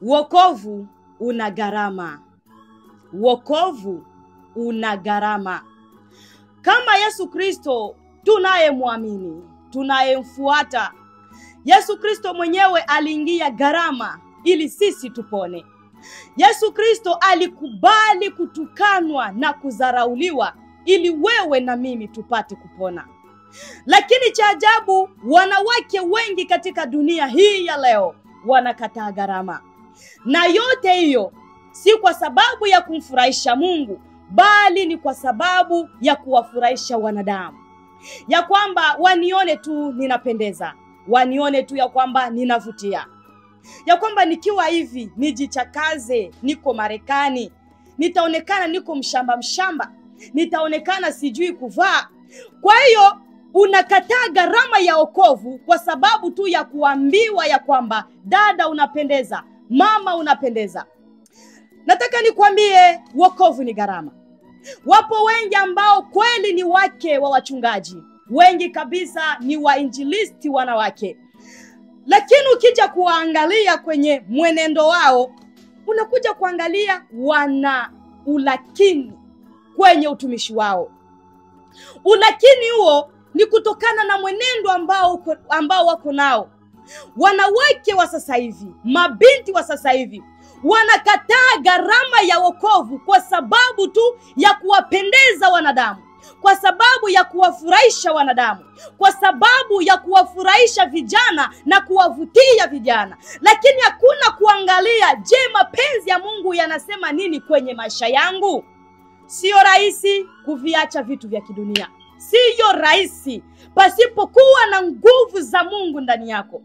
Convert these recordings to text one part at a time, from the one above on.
Wokovu una gharama. Wokovu una gharama. Kama Yesu Kristo tunayemwamini, tunayemfuata, Yesu Kristo mwenyewe aliingia gharama ili sisi tupone. Yesu Kristo alikubali kutukanwa na kudharauliwa ili wewe na mimi tupate kupona. Lakini cha ajabu, wanawake wengi katika dunia hii ya leo wanakataa gharama. Na yote hiyo si kwa sababu ya kumfurahisha Mungu, bali ni kwa sababu ya kuwafurahisha wanadamu. Ya kwamba wanione tu ninapendeza, wanione tu ya kwamba ninavutia, ya kwamba nikiwa hivi nijichakaze, niko Marekani, nitaonekana niko mshamba, nitaonekana sijui kuvaa. Kwa hiyo unakataa gharama ya wokovu kwa sababu tu ya kuambiwa ya kwamba dada unapendeza, mama unapendeza. Nataka nikwambie wokovu ni gharama. Wapo wengi ambao kweli ni wake wa wachungaji, wengi kabisa ni wainjilisti wanawake, lakini ukija kuangalia kwenye mwenendo wao, unakuja kuangalia wana ulakini kwenye utumishi wao. Ulakini huo ni kutokana na mwenendo ambao wako nao. Wanawake wa sasa hivi, mabinti wa sasa hivi, wanakataa gharama ya wokovu kwa sababu tu ya kuwapendeza wanadamu, kwa sababu ya kuwafurahisha wanadamu, kwa sababu ya kuwafurahisha vijana na kuwavutia vijana. Lakini hakuna kuangalia, je, mapenzi ya Mungu yanasema nini kwenye maisha yangu? Sio rahisi kuviacha vitu vya kidunia. Sio rahisi pasipokuwa na nguvu za Mungu ndani yako.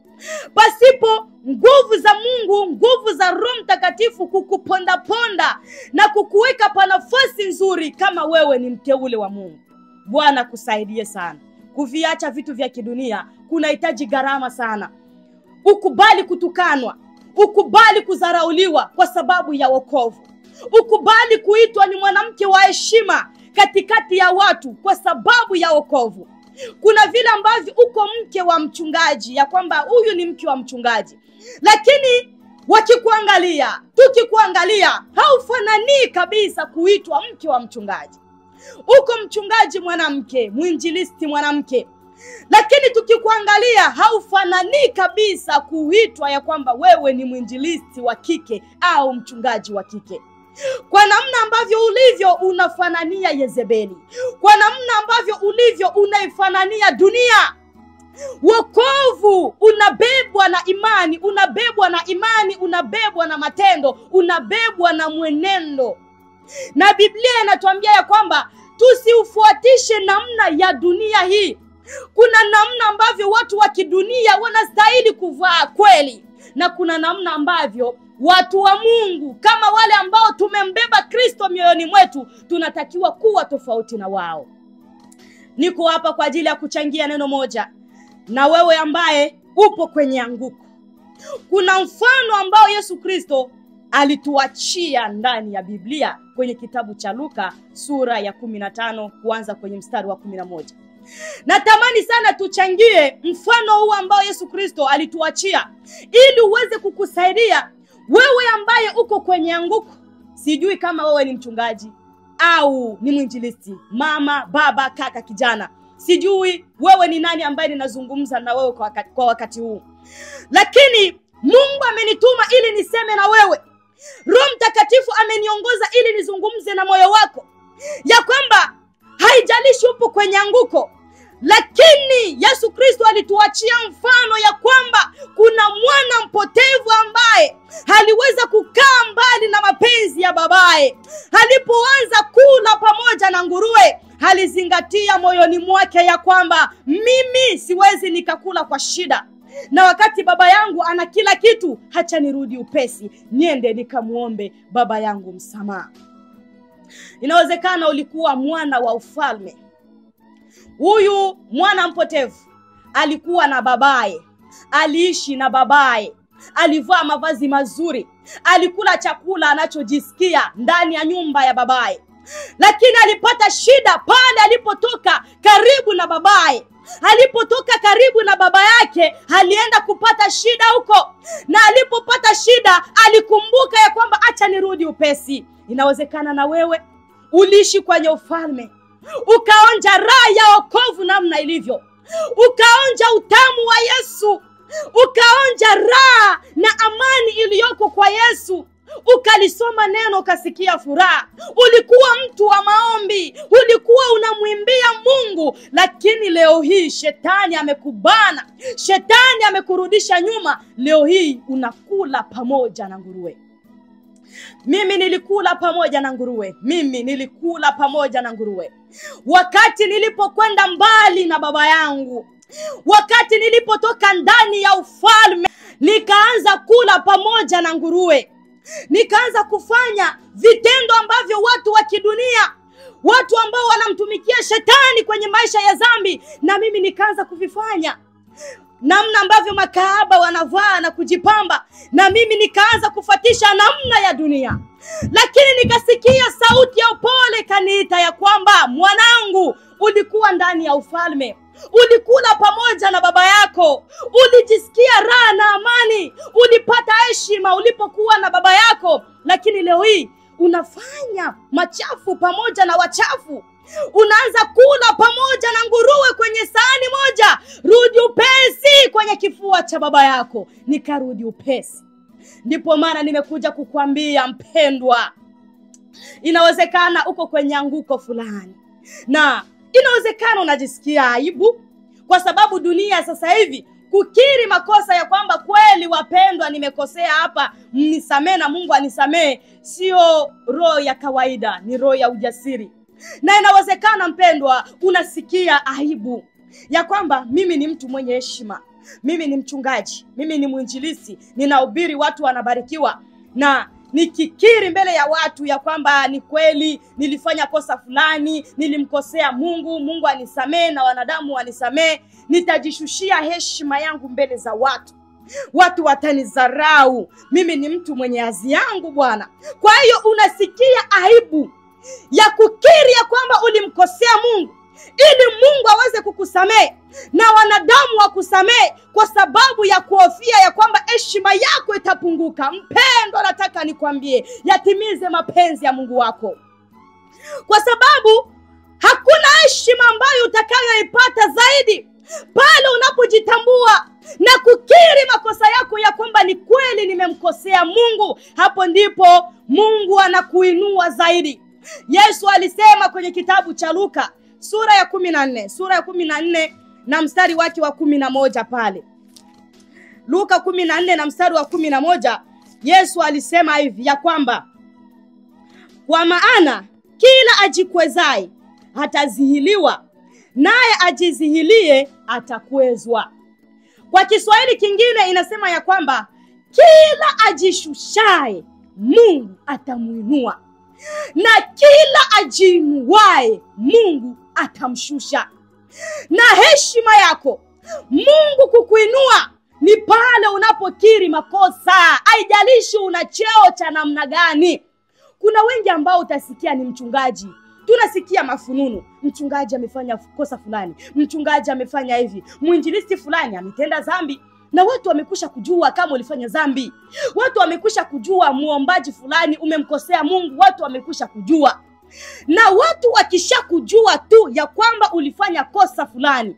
Pasipo nguvu za Mungu, nguvu za Roho Mtakatifu kukuponda ponda na kukuweka pa nafasi nzuri kama wewe ni mteule wa Mungu. Bwana kusaidie sana. Kuviacha vitu vya kidunia kunahitaji gharama sana. Ukubali kutukanwa, ukubali kudharauliwa kwa sababu ya wokovu. Ukubali kuitwa ni mwanamke wa heshima katikati ya watu kwa sababu ya wokovu. Kuna vile ambavyo uko mke wa mchungaji, ya kwamba huyu ni mke wa mchungaji, lakini wakikuangalia, tukikuangalia, haufanani kabisa kuitwa mke wa mchungaji. Uko mchungaji mwanamke, mwinjilisti mwanamke, lakini tukikuangalia haufanani kabisa kuitwa ya kwamba wewe ni mwinjilisti wa kike au mchungaji wa kike. Kwa namna ambavyo ulivyo unafanania Yezebeli, kwa namna ambavyo ulivyo unaifanania dunia. Wokovu unabebwa na imani, unabebwa na imani, unabebwa na matendo, unabebwa na mwenendo. Na Biblia inatuambia ya kwamba tusiufuatishe namna ya dunia hii. Kuna namna ambavyo watu wa kidunia wanastahili kuvaa kweli, na kuna namna ambavyo watu wa Mungu kama wale ambao tumembeba Kristo mioyoni mwetu tunatakiwa kuwa tofauti na wao. Niko hapa kwa ajili ya kuchangia neno moja na wewe ambaye upo kwenye anguko. Kuna mfano ambao Yesu Kristo alituachia ndani ya Biblia kwenye kitabu cha Luka sura ya 15 kuanza kwenye mstari wa 11. Natamani sana tuchangie mfano huu ambao Yesu Kristo alituachia ili uweze kukusaidia wewe ambaye uko kwenye anguko. Sijui kama wewe ni mchungaji au ni mwinjilisti, mama, baba, kaka, kijana. Sijui wewe ni nani ambaye ninazungumza na wewe kwa wakati huu. Lakini Mungu amenituma ili niseme na wewe. Roho Mtakatifu ameniongoza ili nizungumze na moyo wako, ya kwamba haijalishi upo kwenye anguko, lakini Yesu Kristo alituachia mfano ya kwamba kuna mwana mpotevu ambaye aliweza kukaa mbali na mapenzi ya babaye. Alipoanza kula pamoja na nguruwe, alizingatia moyoni mwake ya kwamba mimi siwezi nikakula kwa shida, na wakati baba yangu ana kila kitu, hacha nirudi upesi niende nikamuombe baba yangu msamaha. Inawezekana ulikuwa mwana wa ufalme. Huyu mwana mpotevu alikuwa na babaye, aliishi na babaye, alivaa mavazi mazuri, alikula chakula anachojisikia ndani ya nyumba ya babaye. Lakini alipata shida pale alipotoka karibu na babaye. alipotoka karibu na baba yake, alienda kupata shida huko, na alipopata shida alikumbuka ya kwamba acha nirudi upesi. Inawezekana na wewe uliishi kwenye ufalme, ukaonja raha ya wokovu namna ilivyo, ukaonja utamu wa Yesu, ukaonja raha na amani iliyoko kwa Yesu, ukalisoma neno ukasikia furaha, ulikuwa mtu wa maombi, ulikuwa unamwimbia Mungu, lakini leo hii shetani amekubana, shetani amekurudisha nyuma. Leo hii unakula pamoja na nguruwe. Mimi nilikula pamoja na nguruwe. Mimi nilikula pamoja na nguruwe wakati nilipokwenda mbali na baba yangu. Wakati nilipotoka ndani ya ufalme, nikaanza kula pamoja na nguruwe. Nikaanza kufanya vitendo ambavyo watu wa kidunia, watu ambao wanamtumikia shetani kwenye maisha ya dhambi, na mimi nikaanza kuvifanya. Namna ambavyo makahaba wanavaa na kujipamba, na mimi nikaanza kufuatisha namna ya dunia. Lakini nikasikia sauti ya upole kaniita ya kwamba, mwanangu, ulikuwa ndani ya ufalme, ulikula pamoja na baba yako, ulijisikia raha na amani, ulipata heshima ulipokuwa na baba yako, lakini leo hii unafanya machafu pamoja na wachafu. Unaanza kula pamoja na nguruwe kwenye sahani moja. Rudi upesi kwenye kifua cha baba yako. Nikarudi upesi. Ndipo maana nimekuja kukuambia mpendwa, inawezekana uko kwenye anguko fulani, na inawezekana unajisikia aibu, kwa sababu dunia sasa hivi kukiri makosa ya kwamba kweli wapendwa nimekosea hapa, mnisamee na Mungu anisamee, sio roho ya kawaida, ni roho ya ujasiri. Na inawezekana mpendwa unasikia aibu ya kwamba mimi ni mtu mwenye heshima, mimi ni mchungaji, mimi ni mwinjilisti, ninahubiri watu wanabarikiwa, na nikikiri mbele ya watu ya kwamba ni kweli nilifanya kosa fulani, nilimkosea Mungu, Mungu anisamee na wanadamu wanisamee, nitajishushia heshima yangu mbele za watu. Watu watanidharau. Mimi ni mtu mwenye hadhi yangu Bwana. Kwa hiyo unasikia aibu ya kukiri ya kwamba ulimkosea Mungu, ili Mungu aweze kukusamee na wanadamu wakusamee, kwa sababu ya kuhofia ya kwamba heshima yako itapunguka. Mpendwa, nataka nikwambie, yatimize mapenzi ya Mungu wako, kwa sababu hakuna heshima ambayo utakayoipata zaidi pale unapojitambua na kukiri makosa yako ya kwamba ni kweli nimemkosea Mungu. Hapo ndipo Mungu anakuinua zaidi. Yesu alisema kwenye kitabu cha Luka sura ya 14 na mstari wake wa 11 pale. Luka 14 na mstari wa 11, Yesu alisema hivi ya kwamba, kwa maana kila ajikwezaye atazihiliwa, naye ajizihilie atakwezwa. Kwa Kiswahili kingine inasema ya kwamba kila ajishushaye Mungu atamuinua, na kila ajiinuaye Mungu atamshusha. Na heshima yako Mungu kukuinua ni pale unapokiri makosa, haijalishi una cheo cha namna gani. Kuna wengi ambao utasikia ni mchungaji, tunasikia mafununu, mchungaji amefanya kosa fulani, mchungaji amefanya hivi, mwinjilisti fulani ametenda dhambi, na watu wamekusha kujua kama ulifanya dhambi. Watu wamekusha kujua muombaji fulani umemkosea Mungu, watu wamekusha kujua. Na watu wakisha kujua tu ya kwamba ulifanya kosa fulani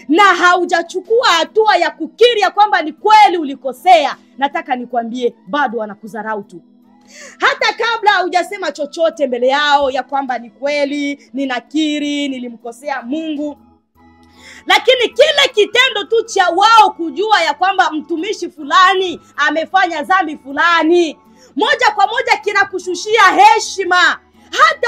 na haujachukua hatua ya kukiri ya kwamba ni kweli ulikosea, nataka nikwambie bado wanakudharau tu. Hata kabla hujasema chochote mbele yao ya kwamba ni kweli ninakiri nilimkosea Mungu, lakini kile kitendo tu cha wao kujua ya kwamba mtumishi fulani amefanya dhambi fulani, moja kwa moja kinakushushia heshima. Hata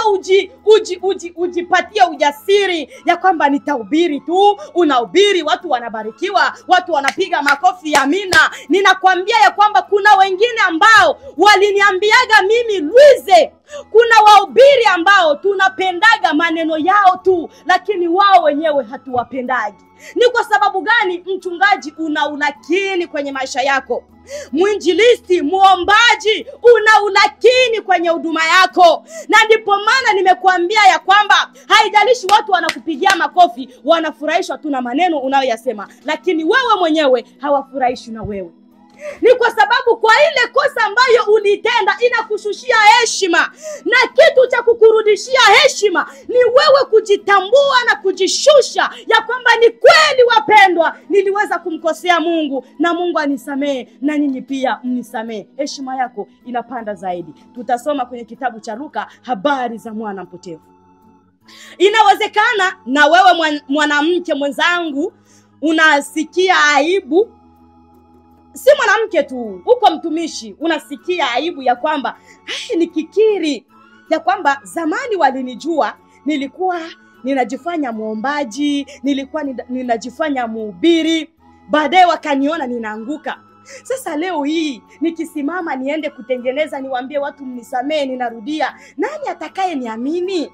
ujipatia ujasiri ya kwamba nitahubiri tu, unahubiri watu wanabarikiwa, watu wanapiga makofi ya amina. Ninakwambia ya kwamba kuna wengine ambao waliniambiaga mimi, Luize, kuna wahubiri ambao tunapendaga maneno yao tu, lakini wao wenyewe hatuwapendagi. Ni kwa sababu gani? Mchungaji, una unakini kwenye maisha yako. mwinjilisti, muombaji, una ulakini kwenye huduma yako. Na ndipo maana nimekuambia ya kwamba haijalishi watu wanakupigia makofi, wanafurahishwa tu na maneno unayoyasema, lakini wewe mwenyewe hawafurahishi na wewe. Ni kwa sababu kwa ile kosa ambayo ulitenda inakushushia heshima, na kitu cha kukurudishia heshima ni wewe kujitambua na kujishusha ya kwamba ni kweli wapendwa, niliweza kumkosea Mungu na Mungu anisamee, na nyinyi pia mnisamee. Heshima yako inapanda zaidi. Tutasoma kwenye kitabu cha Luka habari za mwana mpotevu. Inawezekana na wewe mwanamke mwenzangu unasikia aibu. Si mwanamke tu, uko mtumishi, unasikia aibu ya kwamba nikikiri ya kwamba zamani walinijua, nilikuwa ninajifanya muombaji, nilikuwa ninajifanya mhubiri, baadaye wakaniona ninaanguka. Sasa leo hii nikisimama niende kutengeneza, niwaambie watu mnisamee, ninarudia, nani atakaye niamini?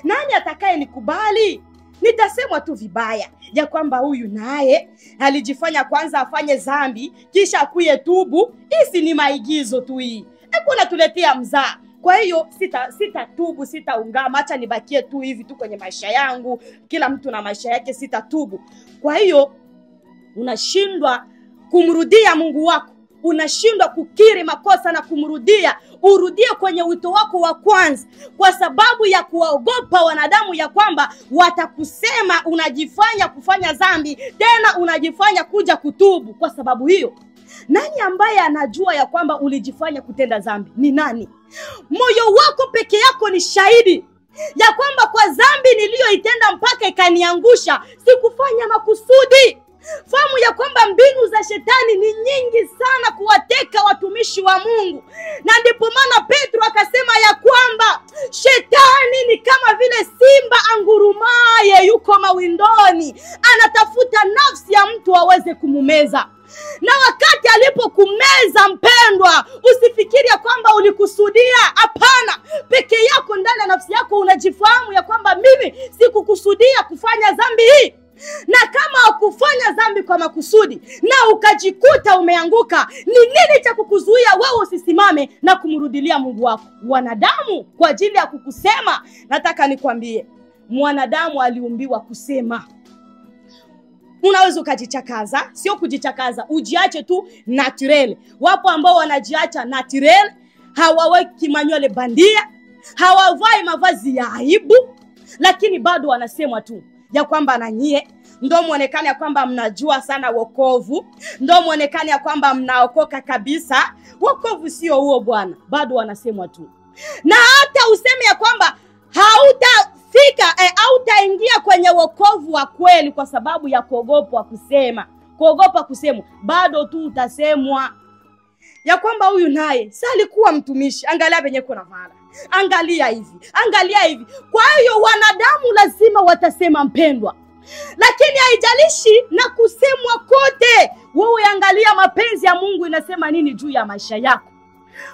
Nani atakaye nikubali? Nitasemwa tu vibaya ya kwamba huyu naye alijifanya kwanza afanye dhambi kisha akuye tubu. Hisi ni maigizo tu hii. Hakuna tuletea mzaa. Kwa hiyo sitatubu, sitaungama, acha nibakie tu hivi tu kwenye maisha yangu. Kila mtu na maisha yake, sitatubu. Kwa hiyo unashindwa kumrudia Mungu wako. Unashindwa kukiri makosa na kumrudia. Urudie kwenye wito wako wa kwanza, kwa sababu ya kuogopa wanadamu ya kwamba watakusema unajifanya kufanya dhambi, tena unajifanya kuja kutubu. Kwa sababu hiyo, nani ambaye anajua ya kwamba ulijifanya kutenda dhambi? Ni nani? Moyo wako peke yako ni shahidi ya kwamba kwa dhambi niliyoitenda mpaka ikaniangusha, sikufanya makusudi. Fahamu ya kwamba mbinu za shetani ni nyingi sana kuwateka watumishi wa Mungu. Na ndipo maana Petro akasema ya kwamba shetani ni kama vile simba angurumaye yuko mawindoni, anatafuta nafsi ya mtu aweze kumumeza. Na wakati alipokumeza mpendwa, usifikiri ya kwamba ulikusudia. Hapana, peke yako ndani ya nafsi yako unajifahamu ya kwamba mimi sikukusudia kufanya dhambi hii. Na kama ukufanya dhambi kwa makusudi na ukajikuta umeanguka, ni nini cha kukuzuia wewe usisimame na kumrudilia Mungu wako? Wanadamu kwa ajili ya kukusema. Nataka nikwambie, mwanadamu aliumbiwa kusema. Unaweza ukajichakaza, sio kujichakaza, ujiache tu naturel. Wapo ambao wanajiacha naturel, hawaweki manywele bandia, hawavai mavazi ya aibu, lakini bado wanasemwa tu ya kwamba na nyie ndo muonekane ya kwamba mnajua sana wokovu, ndo muonekane ya kwamba mnaokoka kabisa. Wokovu sio huo bwana, bado wanasemwa tu. Na hata useme ya kwamba hautaingia kwenye wokovu wa kweli kwa sababu ya kuogopa kusemwa, bado tu utasemwa ya kwamba huyu naye si alikuwa mtumishi, angalia venye kuna mara, angalia hivi. Kwa hiyo wanadamu lazima watasema mpendwa, lakini haijalishi na kusemwa kote, wewe angalia mapenzi ya Mungu inasema nini juu ya maisha yako.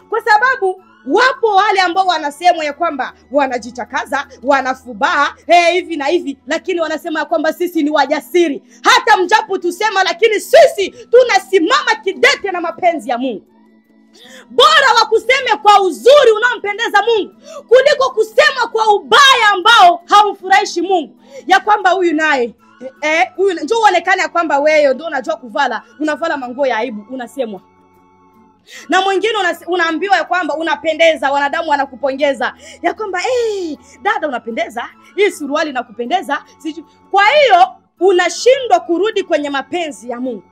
Kwa sababu wapo wale ambao wanasemwa ya kwamba wanajichakaza, wanafubaa, hivi na hivi, lakini wanasema ya kwamba sisi ni wajasiri. Hata mjapo tusema, lakini sisi tunasimama kidete na mapenzi ya Mungu. Bora wakuseme kwa uzuri unaompendeza Mungu kuliko kusema kwa ubaya ambao haumfurahishi Mungu. Ya kwamba huyu naye huyu njoo uonekane ya kwamba wewe ndio unajua kuvala, unavala manguo ya aibu, unasemwa. Na mwingine unaambiwa ya kwamba unapendeza, wanadamu wanakupongeza ya kwamba dada unapendeza, hii suruali inakupendeza. Kwa hiyo unashindwa kurudi kwenye mapenzi ya Mungu.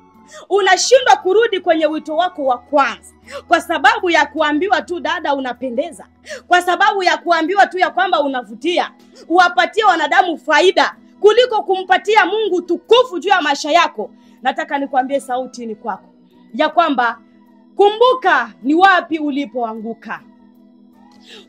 Unashindwa kurudi kwenye wito wako wa kwanza kwa sababu ya kuambiwa tu dada unapendeza, kwa sababu ya kuambiwa tu ya kwamba unavutia. Uwapatie wanadamu faida kuliko kumpatia Mungu tukufu juu ya maisha yako. Nataka nikwambie sauti ni kwako ya kwamba kumbuka ni wapi ulipoanguka.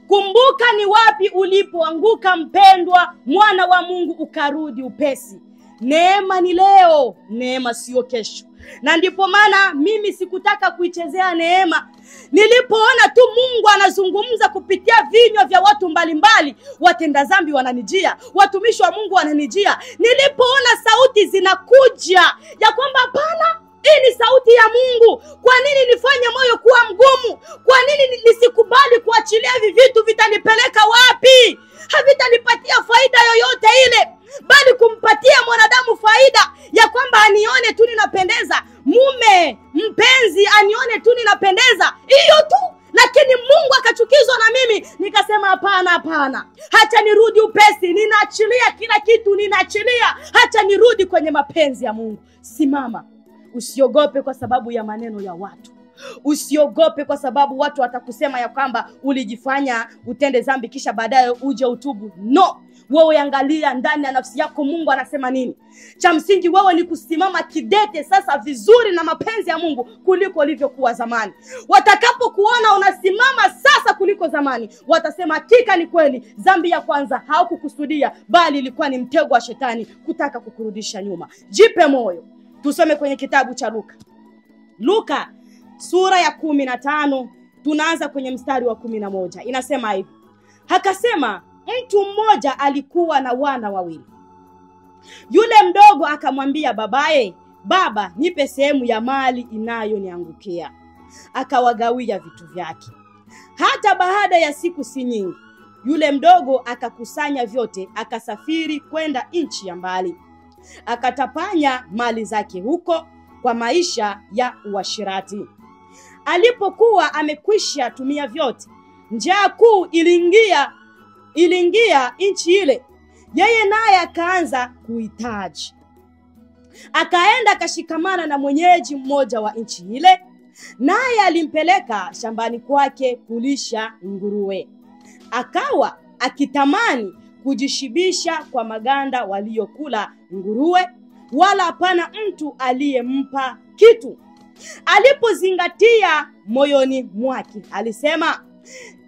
Kumbuka ni wapi ulipoanguka mpendwa, mwana wa Mungu, ukarudi upesi. Neema ni leo, neema sio kesho. Na ndipo maana mimi sikutaka kuichezea neema. Nilipoona tu Mungu anazungumza kupitia vinywa vya watu mbalimbali, watenda dhambi wananijia, watumishi wa Mungu wananijia. Nilipoona sauti zinakuja ya kwamba hapana, Hii ni sauti ya Mungu. Kwa nini nifanye moyo kuwa mgumu? Kwa nini nisikubali kuachilia hivi vitu? Vitanipeleka wapi? Havitanipatia faida yoyote ile, bali kumpatia mwanadamu faida ya kwamba anione tu ninapendeza, mume mpenzi anione tu ninapendeza, hiyo tu. Lakini Mungu akachukizwa na mimi, nikasema hapana, hacha nirudi upesi, ninaachilia kila kitu, ninaachilia, hacha nirudi kwenye mapenzi ya Mungu. Simama, usiogope kwa sababu ya maneno ya watu. Usiogope kwa sababu watu watakusema ya kwamba ulijifanya utende dhambi kisha baadaye uje utubu. No, wewe angalia ndani ya nafsi yako Mungu anasema nini. Cha msingi wewe ni kusimama kidete sasa vizuri na mapenzi ya Mungu kuliko ulivyokuwa zamani. Watakapokuona unasimama sasa kuliko zamani, watasema hakika ni kweli dhambi ya kwanza haukukusudia, bali ilikuwa ni mtego wa shetani kutaka kukurudisha nyuma. Jipe moyo. Tusome kwenye kitabu cha Luka sura ya 15, tunaanza kwenye mstari wa 11. Inasema hivi: akasema, mtu mmoja alikuwa na wana wawili. Yule mdogo akamwambia babaye, baba, nipe sehemu ya mali inayoniangukia. Akawagawia vitu vyake. Hata baada ya siku si nyingi, yule mdogo akakusanya vyote, akasafiri kwenda nchi ya mbali. Akatapanya mali zake huko kwa maisha ya uasherati. Alipokuwa amekwisha tumia vyote, njaa kuu iliingia nchi ile. Yeye naye akaanza kuhitaji. Akaenda akashikamana na mwenyeji mmoja wa nchi ile, naye alimpeleka shambani kwake kulisha nguruwe. Akawa akitamani kujishibisha kwa maganda waliokula nguruwe, wala hapana mtu aliyempa kitu. Alipozingatia moyoni mwake, alisema,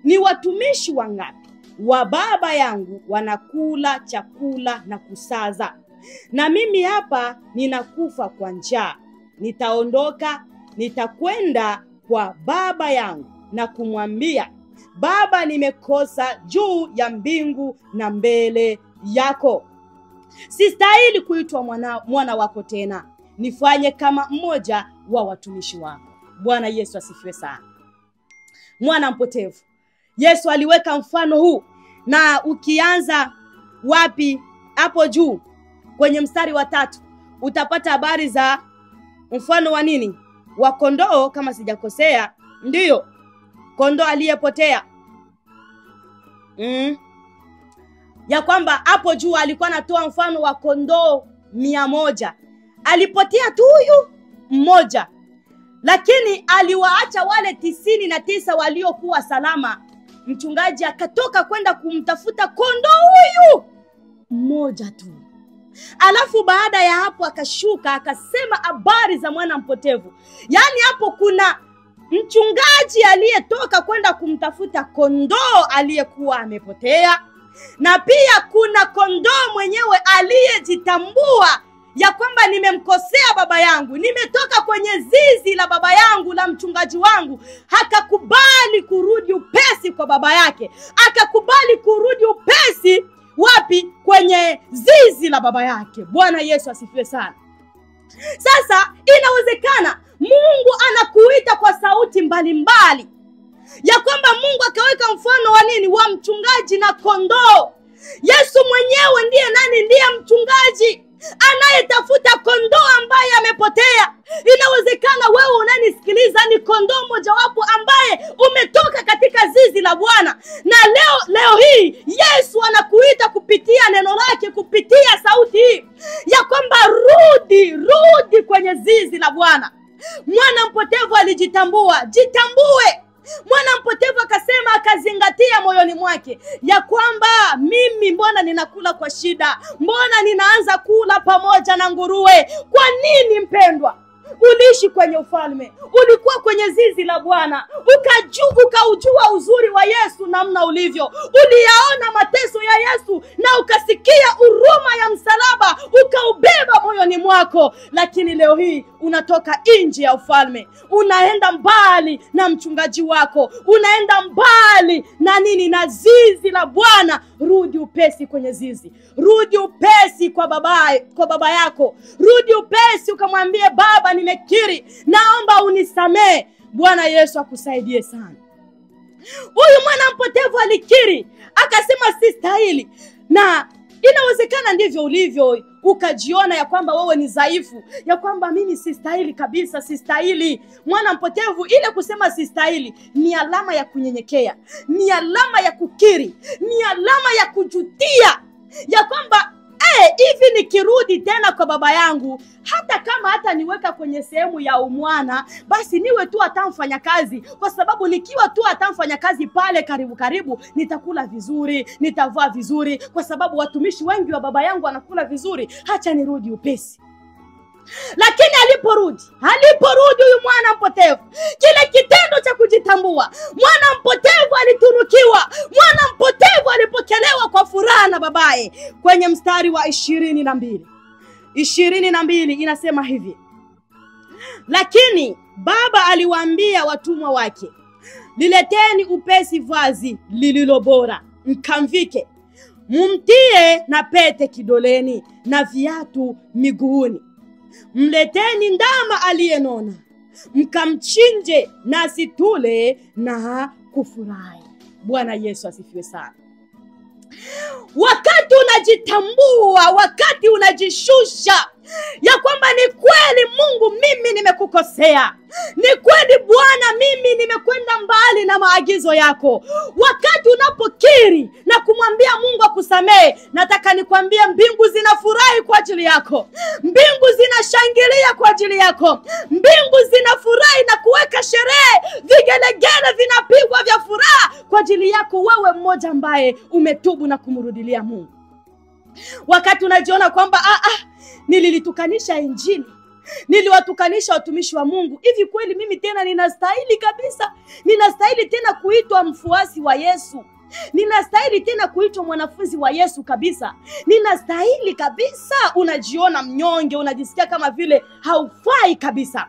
ni watumishi wangapi wa baba yangu wanakula chakula na kusaza, na mimi hapa ninakufa kwa njaa. Nitaondoka, nitakwenda kwa baba yangu na kumwambia, baba, nimekosa juu ya mbingu na mbele yako. Sistahili kuitwa mwana wako tena. Nifanye kama mmoja wa watumishi wako. Bwana Yesu asifiwe sana. Mwana mpotevu, Yesu aliweka mfano huu, na ukianza wapi? Hapo juu kwenye mstari wa 3 utapata habari za mfano wa nini? Wa kondoo, kama sijakosea. Ndiyo, kondoo aliyepotea. Ya kwamba hapo juu alikuwa anatoa mfano wa kondoo 100. Alipotea tu huyu mmoja, lakini aliwaacha wale 99 waliokuwa salama. Mchungaji akatoka kwenda kumtafuta kondoo huyu mmoja tu. Alafu baada ya hapo akashuka akasema habari za mwana mpotevu. Yaani hapo kuna mchungaji aliyetoka kwenda kumtafuta kondoo aliyekuwa amepotea, na pia kuna kondoo mwenyewe aliyejitambua ya kwamba nimemkosea baba yangu, nimetoka kwenye zizi la baba yangu, la mchungaji wangu. Akakubali kurudi upesi kwa baba yake, akakubali kurudi upesi wapi? Kwenye zizi la baba yake. Bwana Yesu asifiwe sana. Sasa inawezekana Mungu anakuita kwa sauti mbalimbali, ya kwamba Mungu akaweka mfano wa nini? Wa mchungaji na kondoo. Yesu mwenyewe ndiye nani? Ndiye mchungaji anayetafuta kondoo ambaye amepotea. Inawezekana wewe unanisikiliza ni kondoo mojawapo ambaye umetoka katika zizi la Bwana, na leo hii Yesu anakuita kupitia neno lake, kupitia sauti hii ya kwamba rudi kwenye zizi la Bwana. Mwana mpotevu alijitambua. Jitambue. Mwana mpotevu akasema, akazingatia moyoni mwake ya kwamba mimi mbona ninakula kwa shida? Mbona ninaanza kula pamoja na nguruwe? Kwa nini mpendwa? Uliishi kwenye ufalme, ulikuwa kwenye zizi zizi la Bwana, ukaujua uzuri wa Yesu namna ulivyo, uliyaona mateso ya Yesu na ukasikia huruma ya msalaba, ukaubeba moyoni mwako. Lakini leo hii unatoka nje ya ufalme, unaenda mbali na mchungaji wako, unaenda mbali na nini? Na zizi la Bwana. Rudi upesi kwenye zizi, rudi upesi kwa baba yako, rudi upesi ukamwambie, Baba, nimekiri, naomba unisamee. Bwana Yesu akusaidie sana. Huyu mwana mpotevu alikiri, akasema sistahili. Na inawezekana ndivyo ulivyo, ukajiona ya kwamba wewe ni dhaifu, ya kwamba mimi sistahili kabisa, sistahili. Mwana mpotevu, ile kusema sistahili ni alama ya kunyenyekea, ni alama ya kukiri, ni alama ya kujutia ya kwamba hivi nikirudi tena kwa baba yangu, hata kama hata niweka kwenye sehemu ya umwana, basi niwe tu atamfanya kazi, kwa sababu nikiwa tu atamfanya kazi pale karibu nitakula vizuri, nitavaa vizuri, kwa sababu watumishi wengi wa baba yangu wanakula vizuri, acha nirudi upesi. Lakini aliporudi huyu mwana mpotevu, kile kitendo cha kujitambua, mwana mpotevu alitunukiwa, mwana mpotevu alipokelewa kwa furaha na babaye. Kwenye mstari wa 22 inasema hivi: lakini baba aliwaambia watumwa wake, lileteni upesi vazi lililo bora, mkamvike, mumtie na pete kidoleni na viatu miguuni. Mleteni ndama aliyenona, mkamchinje, nasi tule na kufurahi. Bwana Yesu asifiwe sana. Wakati unajitambua, wakati unajishusha ya kwamba ni kweli Mungu, mimi nimekukosea, ni kweli Bwana, mimi nimekwenda mbali na maagizo yako. Wakati unapokiri na kumwambia Mungu akusamee, nataka nikwambie, mbingu zinafurahi kwa ajili yako, mbingu zinashangilia kwa ajili yako, mbingu zinafurahi na kuweka sherehe, vigelegele vinapigwa vya furaha kwa ajili yako wewe mmoja ambaye umetubu na kumrudilia Mungu. Wakati unajiona kwamba nililitukanisha Injili, niliwatukanisha watumishi wa Mungu, hivi kweli mimi tena ninastahili kabisa? Ninastahili tena kuitwa mfuasi wa Yesu? Ninastahili tena kuitwa mwanafunzi wa Yesu kabisa? Ninastahili kabisa? Unajiona mnyonge, unajisikia kama vile haufai kabisa.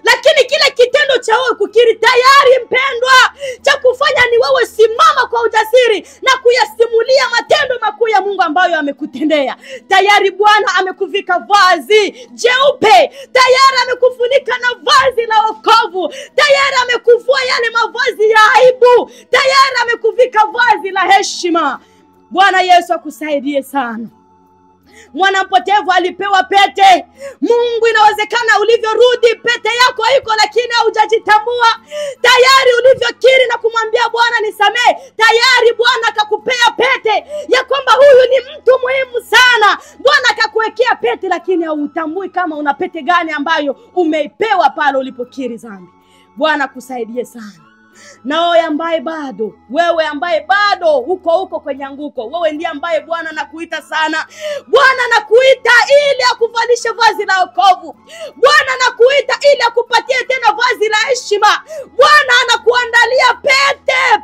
Lakini kile kitendo cha wewe kukiri tayari, mpendwa, cha kufanya ni wewe simama kwa ujasiri na kuyasimulia matendo makuu ya Mungu ambayo amekutendea. Tayari Bwana amekuvika vazi jeupe, tayari amekufunika na vazi la wokovu, tayari amekuvua yale mavazi ya aibu, tayari amekuvika vazi la heshima. Bwana Yesu akusaidie sana. Mwana mpotevu alipewa pete. Mungu, inawezekana ulivyorudi pete yako iko, lakini hujajitambua. Tayari ulivyokiri na kumwambia Bwana nisamee, tayari Bwana akakupea pete ya kwamba huyu ni mtu muhimu sana. Bwana akakuwekea pete, lakini hautambui kama una pete gani ambayo umeipewa pale ulipokiri dhambi. Bwana kusaidie sana. Na wewe ambaye bado uko kwenye anguko, wewe ndiye ambaye Bwana anakuita sana. Bwana anakuita ili akuvalishe vazi la wokovu. Bwana anakuita ili akupatie tena vazi la heshima. Bwana anakuandalia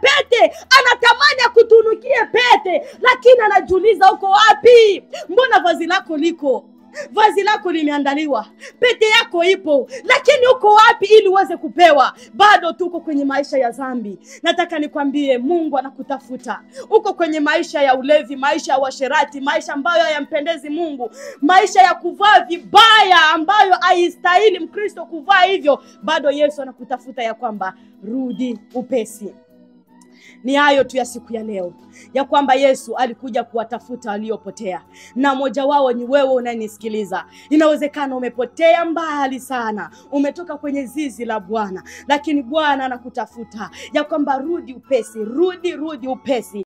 pete, anatamani akutunukie pete, lakini anajiuliza uko wapi? Mbona vazi lako liko? Vazi lako limeandaliwa, pete yako ipo, lakini uko wapi ili uweze kupewa? Bado tuko kwenye maisha ya dhambi. Nataka nikwambie, Mungu anakutafuta. Uko kwenye maisha ya ulevi, maisha ya uasherati, maisha ambayo hayampendezi Mungu, maisha ya kuvaa vibaya ambayo haistahili Mkristo kuvaa hivyo. Bado Yesu anakutafuta ya kwamba rudi upesi. Ni hayo tu ya siku ya leo, ya kwamba Yesu alikuja kuwatafuta waliopotea, na mmoja wao ni wewe unanisikiliza. Inawezekana umepotea mbali sana, umetoka kwenye zizi la Bwana, lakini Bwana anakutafuta ya kwamba rudi upesi, rudi upesi.